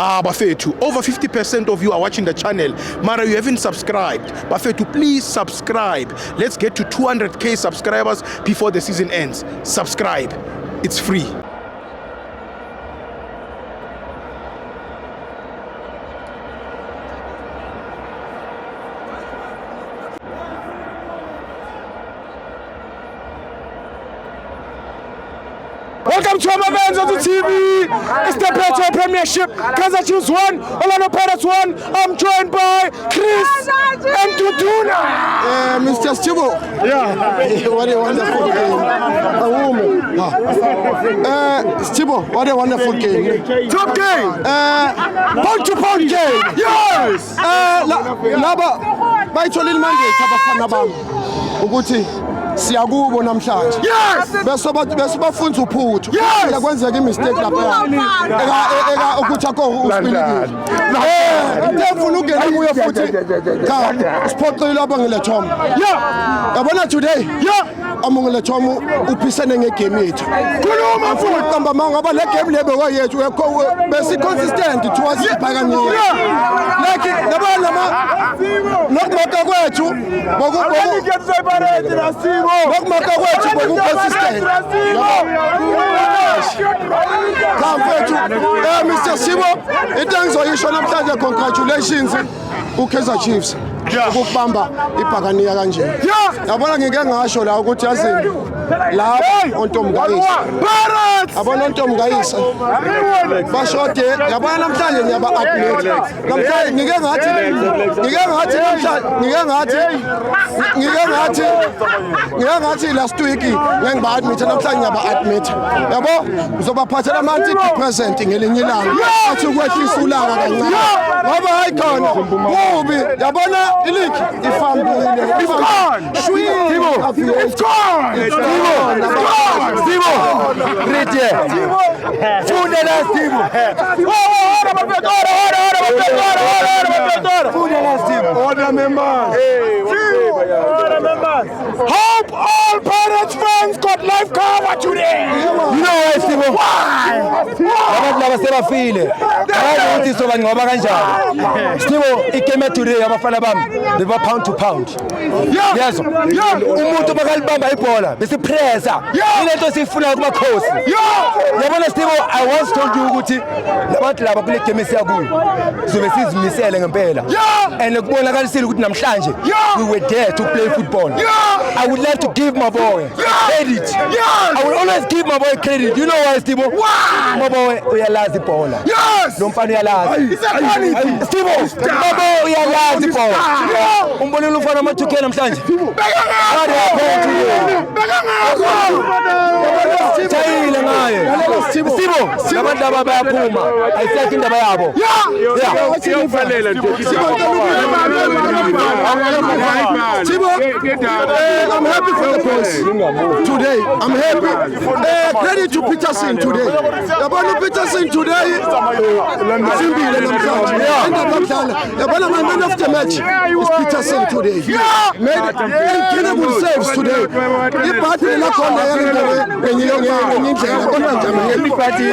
Bafethu, over 50% of you are watching the channel. Mara, you haven't subscribed. Bafethu, please subscribe. Let's get to 200k subscribers before the season ends. Subscribe. It's free. Welcome to our events on the TV. It's the Petro Premiership. Kaizer Chiefs 1, Orlando Pirates 1. I'm joined by Chris and Tutuna. Mr. Stibo. Yeah. What a wonderful game. A woman. Stibo, what a wonderful game. Top game. Point to point game. Yes. Laba, bayitholile mandate abafana bami ukuthi siyakubo namhlanje. Yes. Bese bafunza uphuthu. Yes. Yakwenzeka imistake lapha. Eka ukuthi akho uspiliki. Ngifuna ungena kuye futhi. Cha, spotile lapha ngilethoma. Yeah. Yabona today. Yeah. Amongilethoma uphisene ngegame yethu. Khuluma mfowethu qamba mangaba le game lebe kwayethu bese consistent towards ibhakaniya. Like nokumaka kwethu nokumaka kwethu bokukonsistent. Kamfethu Mr. Sibo into engizoyisho namhlanje congratulations uKaizer Chiefs ukubamba ibhakaniya kanje. Yabona ngike ngasho la ukuthi yazini la ontomgayisa abona ontomgayisa bashode yabona namhlanje ngiyaba admit namhlanje ngike ngathi last week ngiba admit namhlanje ngiyaba admit yabo ngizobaphathela amanti present ngelinye ilanga athi ukwehlisa ulanga kancane ngoba hayi khona kubi yabona iliki ifambile Stibo, Rete, Fundela Stibo. Fundela Stibo. Order members. Hope all Pirates fans got live cover today. You know why, Stibo? Why? Abantu laba sebafile. Akazi ukuthi sobanqoba kanjani. Stibo, igame today abafana bami beba pound to pound. Yezo. Umuntu bakalibamba ibhola bese pressa. Ilento sifuna kumakhosi. Yabona Stibo, I once told you ukuthi labantu laba kule game siyakuyo. Sizobe sizimisele ngempela. And kubonakalisile ukuthi namhlanje we were there to play football. I would like to give my boy credit. I will always give my boy credit. You know why, Stibo? My boy uyalazi ibhola. Lo mfana uyalazi. Stibo, my boy uyalazi ibhola. Umbonile ufana ama2K namhlanje. Chayile ngaye. Stibo, labantu laba bayaphuma. Ayisekho indaba yabo. I'm happy for the boys today. I'm happy. Credit to Peterson today. Yabona Peterson today. Simbile namhlanje. Yabona my man of the match is Peterson today. Made incredible saves today. Ibhathi lakhona yangene ngenyindlela kodwa njani ibhathi.